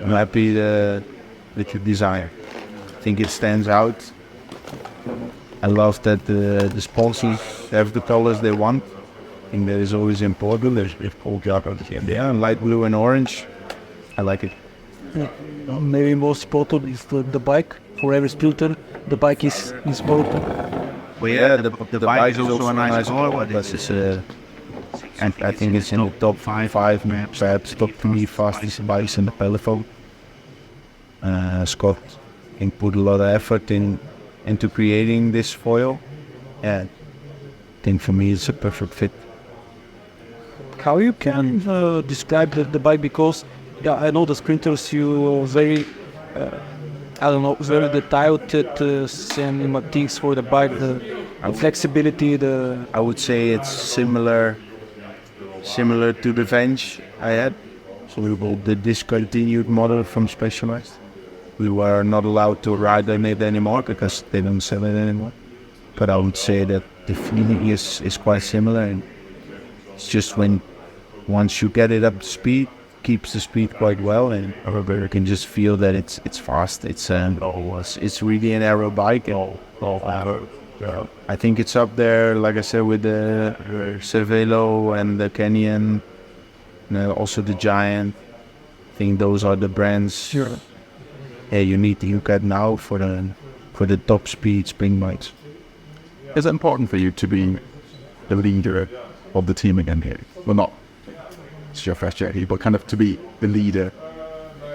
I'm happy with the design. I think it stands out. I love that the sponsors have the colors they want. I think that is always important. There's polka Jakobsen. Yeah, light blue and orange. I like it. Maybe most important is the bike. For every sprinter, the bike is important. Well, yeah, the bike is also a nice color, but it's and I think it's in the top five, perhaps top 3 fastest bikes in the peloton. Scott put a lot of effort into creating this foil. Yeah, I think for me it's a perfect fit. How you can describe the bike? Because I know the sprinters, you very very detailed things for the bike, the flexibility, I would say it's similar to the Venge I had. So the discontinued model from Specialized. We were not allowed to ride on it anymore because they don't sell it anymore. But I would say that the feeling is quite similar, and it's just once you get it up to speed, keeps the speed quite well, and you can just feel that it's fast. It's really an aero bike. I think it's up there, like I said, with the Cervelo and the Canyon, also the Giant. I think those are the brands. Sure. Yeah, you need to look at now for the top speed spring bikes. Is it important for you to be the leader of the team again here? Well, not it's your first year here, but kind of to be the leader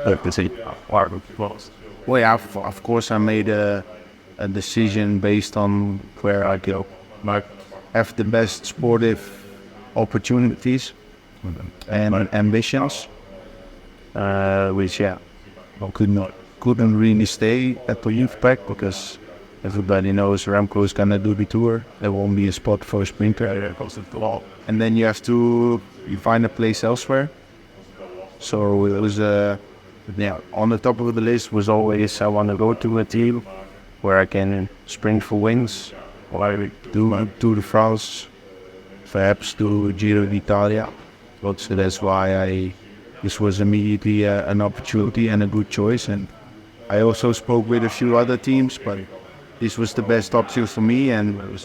of the team. Well, yeah, of course I made a decision based on where I go. Like, have the best sportive opportunities and ambitions, which I couldn't really stay at the youth pack because everybody knows Remco is gonna do the tour. There won't be a spot for a sprinter. And then you have to find a place elsewhere. So it was on the top of the list was always I want to go to a team where I can sprint for wins, or I do Tour de France, perhaps do Giro d'Italia. So that's why this was immediately an opportunity and a good choice. And I also spoke with a few other teams, but this was the best option for me, and it was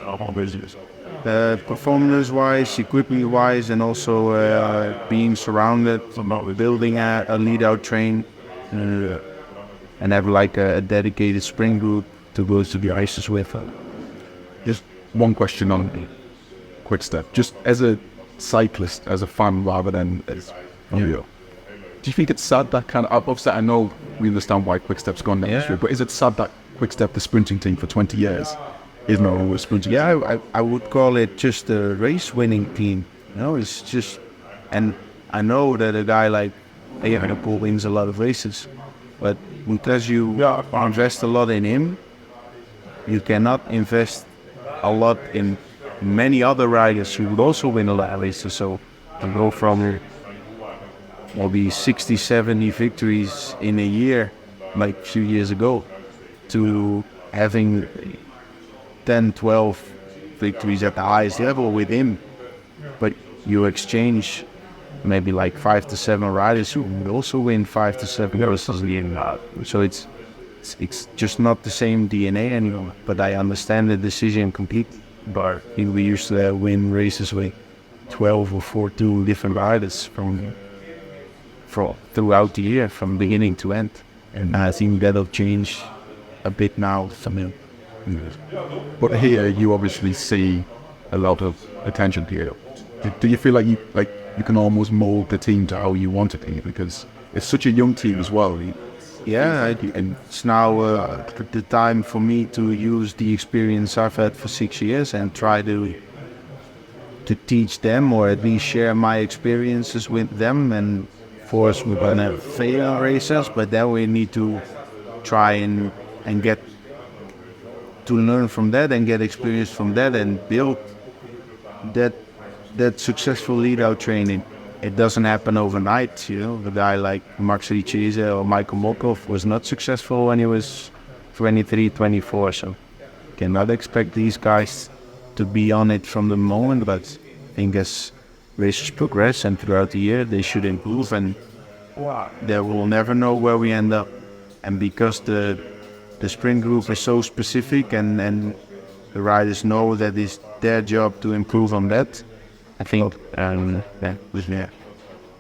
performance-wise, equipment-wise, and also being surrounded, building a lead-out train, and have like a dedicated sprint group to go to the races with. Just one question on Quickstep, just as a cyclist, as a fan, rather than as you. Do you think it's sad that kind of, obviously I know we understand why Quickstep's gone down this route, but is it sad that Quickstep, the sprinting team for 20 years, is no longer a sprinting team? I would call it just a race-winning team. It's just, and I know that a guy like Evenepoel wins a lot of races, but because you invest a lot in him, you cannot invest a lot in many other riders who would also win a lot of races. So to go from maybe 60, 70 victories in a year, like a few years ago, to having 10, 12 victories at the highest level with him, but you exchange maybe like 5 to 7 riders who would also win 5 to 7 races. So it's just not the same DNA anymore. But I understand the decision completely. But we used to win races with 12 or 14 different riders from throughout the year, from beginning to end. And I think that'll change a bit now. But here you obviously see a lot of attention here. Do you feel like you can almost mold the team to how you want it to be? Because it's such a young team as well. And it's now the time for me to use the experience I've had for 6 years and try to teach them, or at least share my experiences with them. And of course we're gonna fail races, but then we need to try and get to learn from that and get experience from that and build that successful lead-out training. It doesn't happen overnight, A guy like Max Richese or Michael Mokov was not successful when he was 23, 24, so cannot expect these guys to be on it from the moment, but I think as races progress and throughout the year, they should improve, and they will never know where we end up. And because the sprint group is so specific and the riders know that it's their job to improve on that, I think with a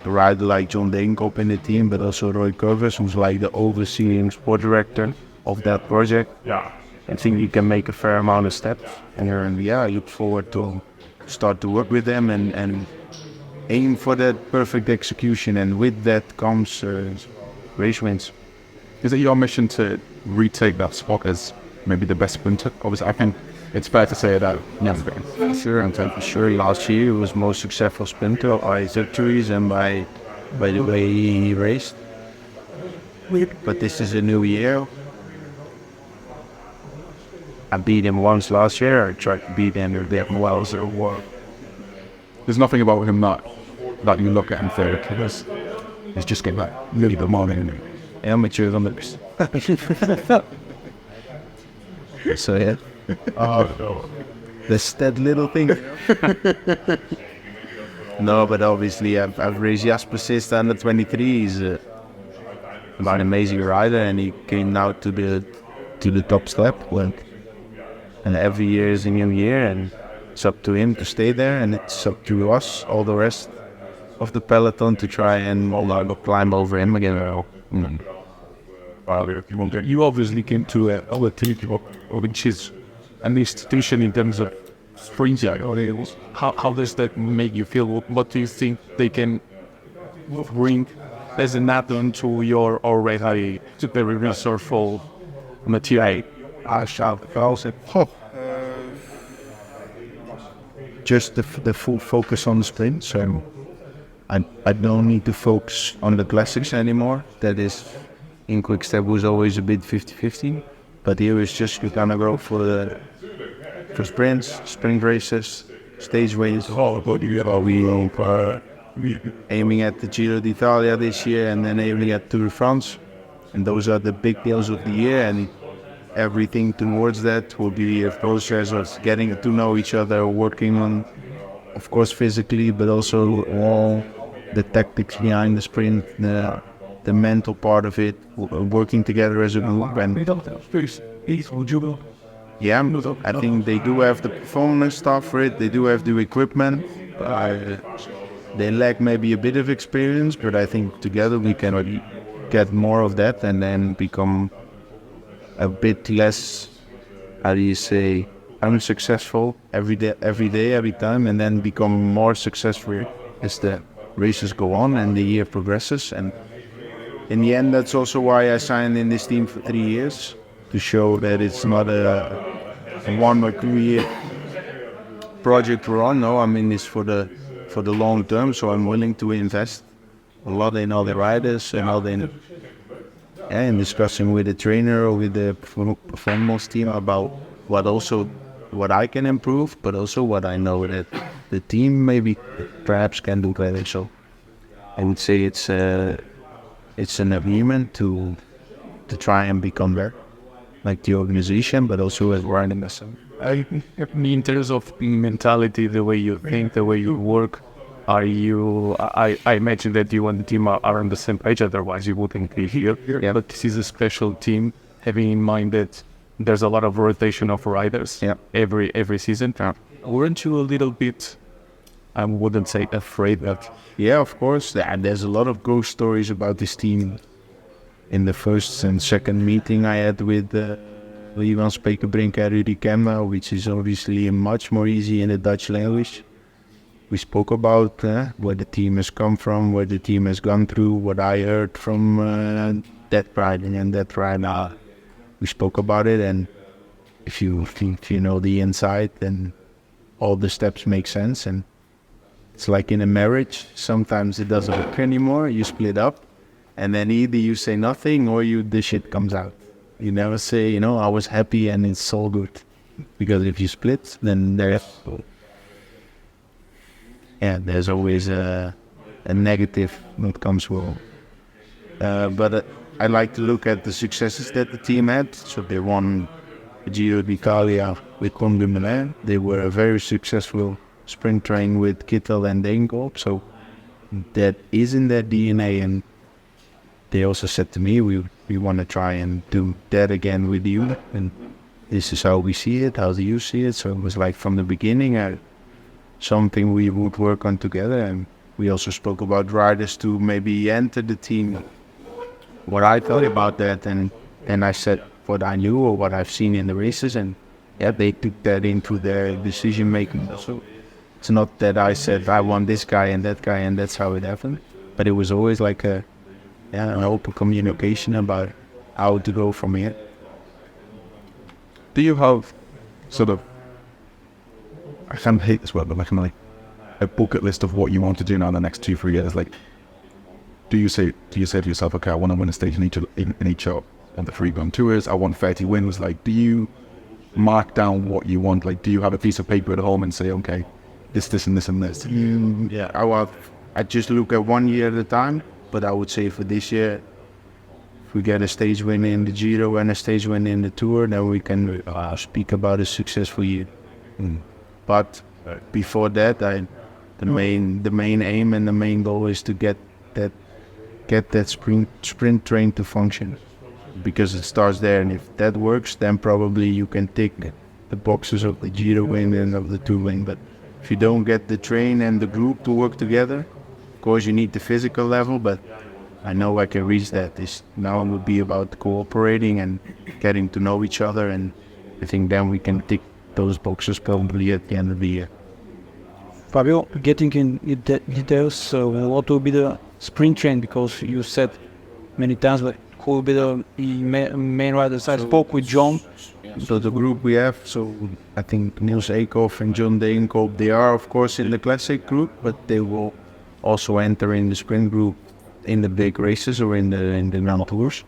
rider like John Degenkop in the team, but also Roy Curvis, who's like the overseeing sport director of that project. I think you can make a fair amount of steps. And I look forward to start to work with them and aim for that perfect execution. And with that comes race wins. Is it your mission to retake that spot as maybe the best sprinter? Obviously, I think it's fair to say that. Sure. Last year he was most successful sprinter by victories and by the way he raced. But this is a new year. I beat him once last year. I tried to beat him with them well. There's nothing about him that you look at and say, okay, it's just getting like really the morning. Amateur on the So yeah. That's that little thing. No, but obviously I've raced Jasper since under 23. He's an amazing rider, and he came now to the top step. And every year is a new year, and it's up to him to stay there, and it's up to us, all the rest of the peloton, to try and climb over him again. You obviously came to our team, which is an institution in terms of sprint. How does that make you feel? What do you think they can bring as an add-on to your already very resourceful material? Just the full focus on the sprint. So I don't need to focus on the classics anymore. That is, in Quickstep was always a bit 50-50. But here it's just you're gonna go for sprints, sprint races, stage races. We aiming at the Giro d'Italia this year, and then aiming at Tour de France. And those are the big deals of the year, and everything towards that will be a process of getting to know each other, working on, of course, physically, but also all the tactics behind the sprint, the mental part of it, working together as a group. And yeah, I think they do have the performance stuff for it. They do have the equipment. They lack maybe a bit of experience, but I think together we can get more of that and then become a bit less, unsuccessful every day, every time, and then become more successful as the races go on and the year progresses. And in the end, that's also why I signed in this team for 3 years, to show that it's not a 1 or 2 year project we're on. No, I'm in this for the long term, so I'm willing to invest a lot in all the riders and all in discussing with the trainer or with the performance team about what I can improve, but also what I know that the team maybe perhaps can do better. So I would say it's an agreement to try and become better, like the organization, but also as we're in the In terms of mentality, the way you think, the way you work, I imagine that you and the team are on the same page, otherwise you wouldn't be here. Yeah. But this is a special team, having in mind that there's a lot of rotation of riders every season. Yeah. Weren't you a little bit, I wouldn't say afraid, but... Yeah, of course. There's a lot of ghost stories about this team. In the first and second meeting I had with Ivan Spekerbrink and Rudy Kemna, which is obviously much more easy in the Dutch language. We spoke about where the team has come from, where the team has gone through, what I heard from that riding and that rider. We spoke about it, and if you know the inside, then all the steps make sense. And it's like in a marriage, sometimes it doesn't work anymore, you split up, and then either you say nothing or the shit comes out. You never say, I was happy and it's all good. Because if you split, then there's always a negative that comes with. But I like to look at the successes that the team had. So they won the Giro d'Italia with Tom Dumoulin. They were a very successful sprint train with Kittel and Degenkop. So that is in their DNA, and they also said to me, we want to try and do that again with you, and this is how we see it. How do you see it? So it was like from the beginning, something we would work on together. And we also spoke about riders to maybe enter the team. What I thought about that, and I said what I knew or what I've seen in the races, and yeah, they took that into their decision making. So it's not that I said I want this guy, and that's how it happened. But it was always like an open communication about how to go from here. Do you have sort of, I kind of hate this word, but like a bucket list of what you want to do now in the next 2-3 years? Like, do you say to yourself, okay, I want to win a stage in each of the 3 Grand Tours, I want 30 wins? Like, do you mark down what you want? Like, do you have a piece of paper at home and say, okay, this and this and this? Yeah, I just look at 1 year at a time, but I would say for this year, if we get a stage win in the Giro and a stage win in the Tour, then we can speak about a successful year. But before that, the main aim and the main goal is to get that sprint train to function, because it starts there. And if that works, then probably you can tick the boxes of the Giro win and of the Tour win. But if you don't get the train and the group to work together, of course you need the physical level, but I know I can reach that. Now it will be about cooperating and getting to know each other, and I think then we can tick those boxes probably at the end of the year. Fabio, getting in details, what will be the sprint train? Because you said many times, but who will be the main riders? I spoke with John. So the group we have, so I think Niels Eekhoff and John Degenkolb, they are of course in the classic group, but they will also enter in the sprint group in the big races or in the Grand Tours.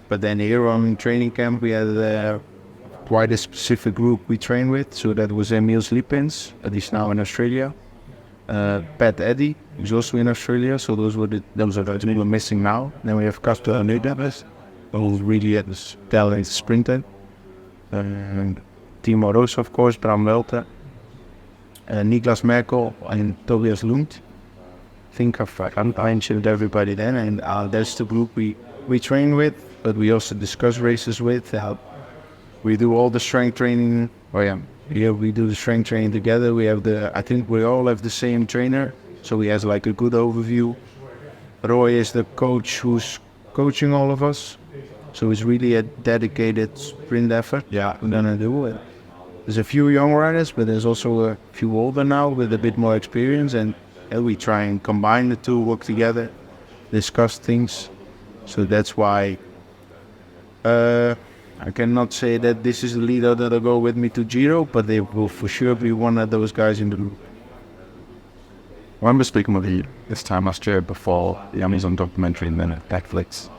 But then here on training camp we had quite a specific group we train with. So that was Emil Lippens, he's now in Australia. Pat Eddy, who's also in Australia. So those are the two we're missing now. Then we have Casper Nederbest, who's really at the talented sprinter. Timo Roos, of course, Bram Welter, Niklas Merkel and Tobias Lund. I think I've mentioned everybody then, and that's the group we train with, but we also discuss races with. We do all the strength training. Yeah, we do the strength training together. I think we all have the same trainer, so he has like a good overview. Roy is the coach who's coaching all of us, so it's really a dedicated sprint effort. Yeah, we're gonna do it. There's a few young riders, but there's also a few older now with a bit more experience, and we try and combine the two, work together, discuss things. So that's why I cannot say that this is the leader that'll go with me to Giro, but they will for sure be one of those guys in the group. I remember speaking with you this time last year before the Amazon documentary and then at Netflix,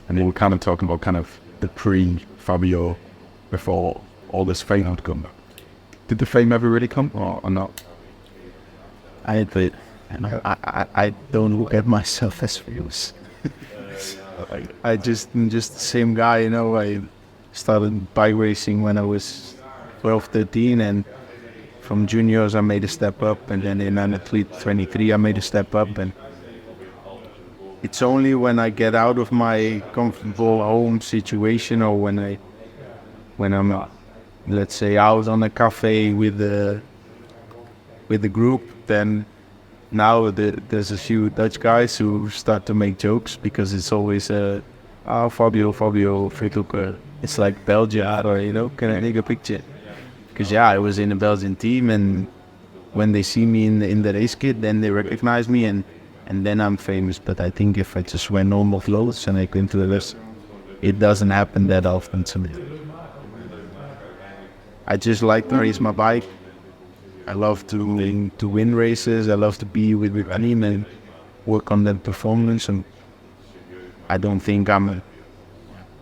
and they were kind of talking about kind of the pre-Fabio before all this fame had come. Did the fame ever really come or not? I don't look at myself as famous. I just the same guy, you know. I started bike racing when I was 12, 13, and from juniors I made a step up, and then in athlete 23 I made a step up, and it's only when I get out of my comfortable home situation, or when I'm let's say out on a cafe with the group, then now there's a few Dutch guys who start to make jokes, because it's always Fabio, Frituke. It's like Belgium, or can I take a picture? Because I was in the Belgian team, and when they see me in the race kit, then they recognize me, and then I'm famous. But I think if I just wear normal clothes and I go into the race, it doesn't happen that often to me. I just like to race my bike. I love to win races. I love to be with my team and work on that performance. And I don't think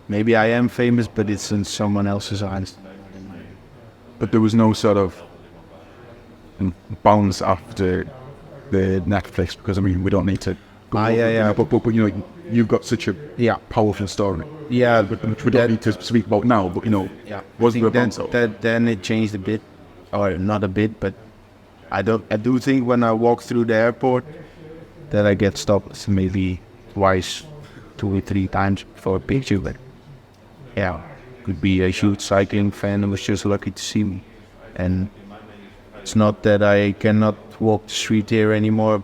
maybe I am famous, but it's in someone else's eyes. But there was no sort of bounce after the Netflix, because I mean we don't need to. But you've got such a powerful story. Yeah, which we don't need to speak about now. But wasn't there a bounce? Then it changed a bit. Or not a bit, but I do think when I walk through the airport that I get stopped maybe twice 2 or 3 times for a picture, but yeah, could be a huge cycling fan who was just lucky to see me. And it's not that I cannot walk the street here anymore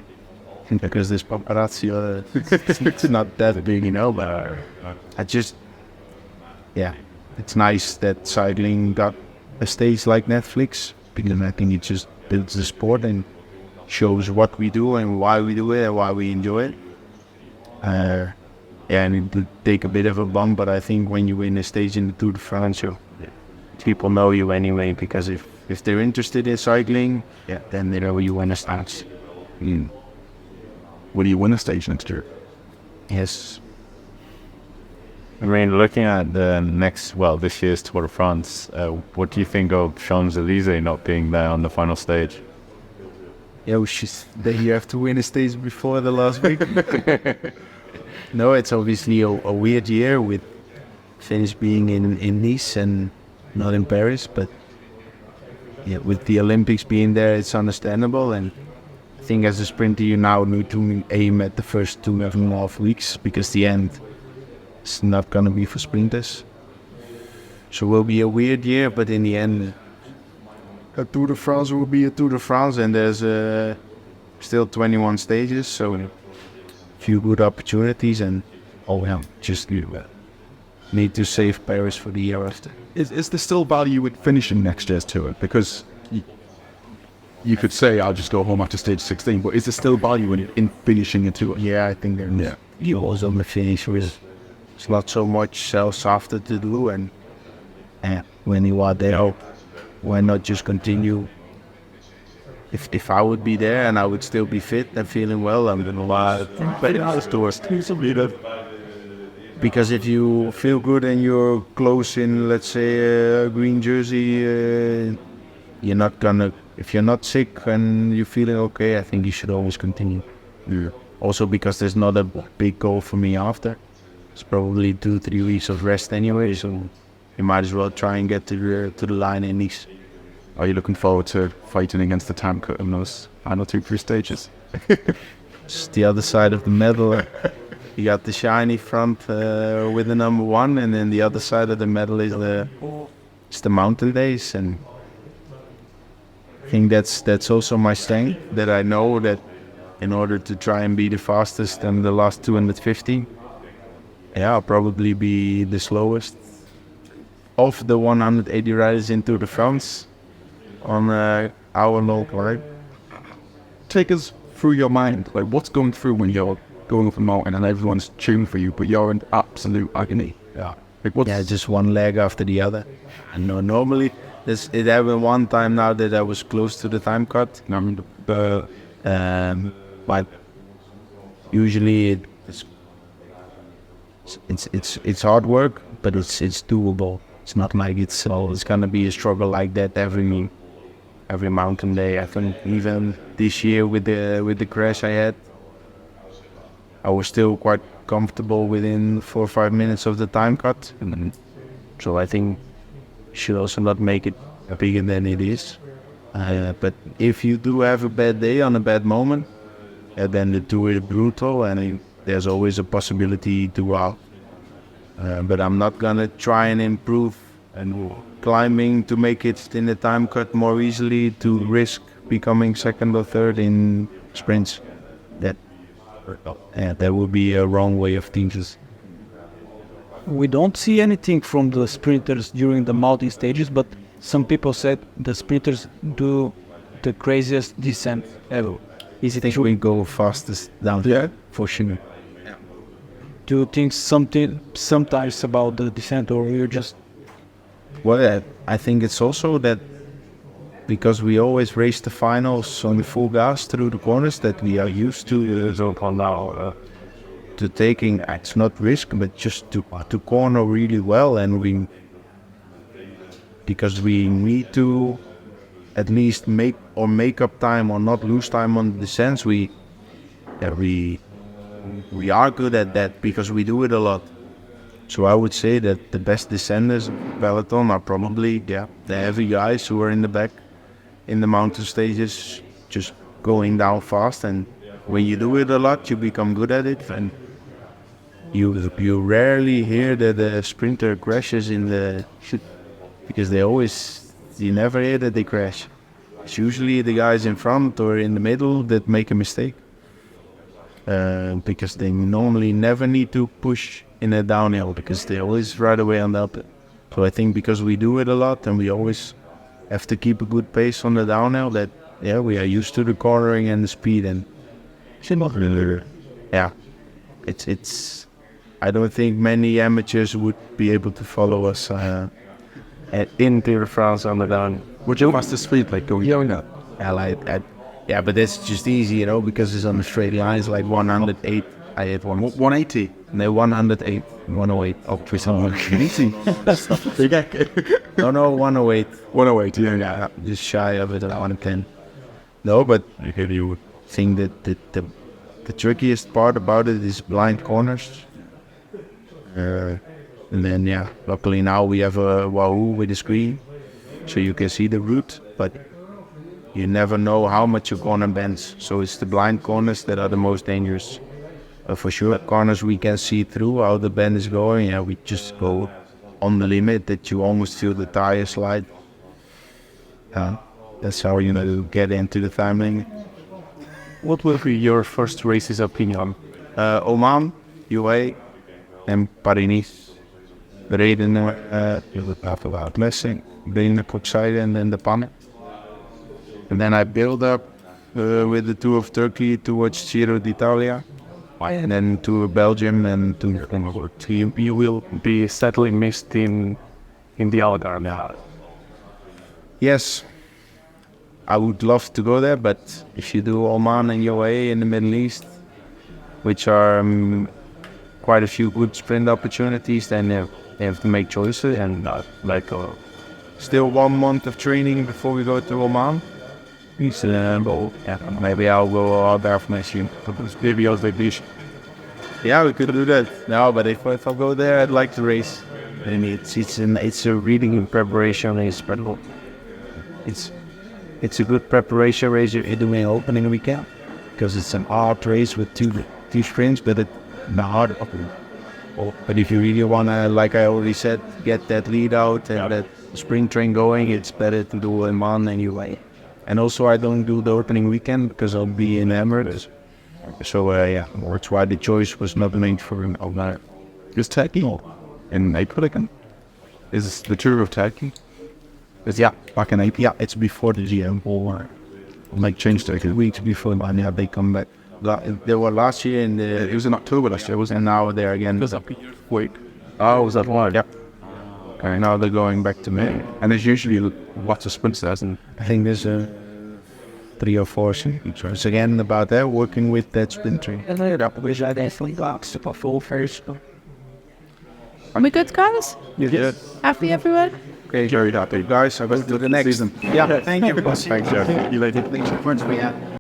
because there's paparazzi. It's not that big, but I just, it's nice that cycling got a stage like Netflix, because I think it just builds the sport and shows what we do and why we do it and why we enjoy it. And it did take a bit of a bump, but I think when you win a stage in the Tour de France, people know you anyway, because if they're interested in cycling, then they know you win a stage. Will you win a stage next year? Yes. I mean, looking at this year's Tour de France, what do you think of Champs-Élysées not being there on the final stage? Yeah, then you have to win a stage before the last week. No, it's obviously a weird year with finish being in Nice and not in Paris, but with the Olympics being there, it's understandable. And I think as a sprinter, you now need to aim at the first 2.5 weeks, because the end is not going to be for sprinters. So it will be a weird year, but in the end, a Tour de France will be a Tour de France, and there's still 21 stages, so a few good opportunities, and just need to save Paris for the year after. Is there still value in finishing next year's tour? Because you could say, I'll just go home after stage 16, but is there still value in finishing a tour? Yeah, I think there is. You also on the finish with it's not so much else after to do, and when you are there, why not just continue? If I would be there and I would still be fit and feeling well, I'm gonna because if you feel good and you're close in, let's say, a green jersey, you're not gonna. If you're not sick and you're feeling okay, I think you should always continue. Yeah. Also because there's not a big goal for me after. It's probably 2-3 weeks of rest anyway, so you might as well try and get to the line in Nice. Are you looking forward to fighting against the time cut in those final 2-3 stages? It's the other side of the medal. You got the shiny front with the number 1, and then the other side of the medal is the mountain days, and I think that's also my strength, that I know that in order to try and be the fastest in the last 250, I'll probably be the slowest of the 180 riders in Tour de France on our local ride. Take us through your mind, like what's going through when you're going up a mountain and everyone's cheering for you, but you're in absolute agony. Just one leg after the other. And normally it happened one time now that I was close to the time cut. But usually it's hard work, but it's doable. It's not like it's gonna be a struggle like that every mountain day. I think even this year with the crash I had, I was still quite comfortable within 4 or 5 minutes of the time cut. So I think you should also not make it bigger than it is. But if you do have a bad day on a bad moment, then the tour is brutal, and there's always a possibility to out. But I'm not gonna try and improve and climbing to make it in the time cut more easily to risk becoming second or third in sprints. That would be a wrong way of thinking. We don't see anything from the sprinters during the mountain stages, but some people said the sprinters do the craziest descent ever. Is it true? We go fastest down. Yeah, for sure. Do you think sometimes about the descent, or you're just... Well, I think it's also that because we always race the finals on the full gas through the corners, that we are used to taking, it's not risk, but just to corner really well, and because we need to at least make up time or not lose time on the descents. We are good at that because we do it a lot. So I would say that the best descenders of peloton are probably the heavy guys who are in the back in the mountain stages, just going down fast. And when you do it a lot, you become good at it, and you rarely hear that the sprinter crashes in the because you never hear that they crash. It's usually the guys in front or in the middle that make a mistake. Because they normally never need to push in a downhill because they always right away on the up. So I think because we do it a lot and we always have to keep a good pace on the downhill, that we are used to the cornering and the speed, and it's I don't think many amateurs would be able to follow us in Tour de France on the down. Would you master speed like going up? Yeah, but that's just easy, because it's on the straight line. It's like 108. I had one. 180? No, 108. 108. Oh, 180. That's not big. No, 108. 108, yeah. Just shy of it, 110. No, but I think that the trickiest part about it is blind corners. And then, luckily now we have a Wahoo with a screen, so you can see the route, but you never know how much your corner bends. So it's the blind corners that are the most dangerous. For sure, corners we can see through how the bend is going. Yeah, we just go on the limit that you almost feel the tire slide. That's how you get into the timing. What will be your first race's opinion? Oman, UA, and Paris-Nice. Reden, Blessing, Evenepoel, and then the Panne. And then I build up with the Tour of Turkey towards Giro d'Italia, and then to Belgium and to You will be sadly missed in the Algarve. Yes, I would love to go there, but if you do Oman and UAE in the Middle East, which are quite a few good sprint opportunities, then they have to make choices, and still 1 month of training before we go to Oman. Maybe I'll go out there for next year. Maybe I'll take this. Yeah, we could do that. No, but if I go there, I'd like to race. I mean, it's a really good preparation race, but it's a good preparation race you're doing opening weekend, because it's an hard race with two sprints, but it's hard. But if you really wanna, like I already said, get that lead out and that sprint train going, it's better to do Oman anyway. And also I don't do the opening weekend because I'll be in Emirates. So that's why the choice was not made for him. Is Turkey in April again? Is the Tour of Turkey? Back in April? Yeah, it's before the GM. Like changed it 2 weeks before, and they come back. They were last year it was in October last year, wasn't it? And now they're again. Because wait. Oh, was that one? Yeah. Okay, now they're going back to May. And there's usually lots of sprints there, isn't I think there's 3 or 4 sprints. It's again about that, working with that sprint train. Are we good, guys? Yes. Happy, everyone? Okay, very happy. Guys, I go to the next season? Yeah, thank you. Thanks, Jeff. See you later. Thanks.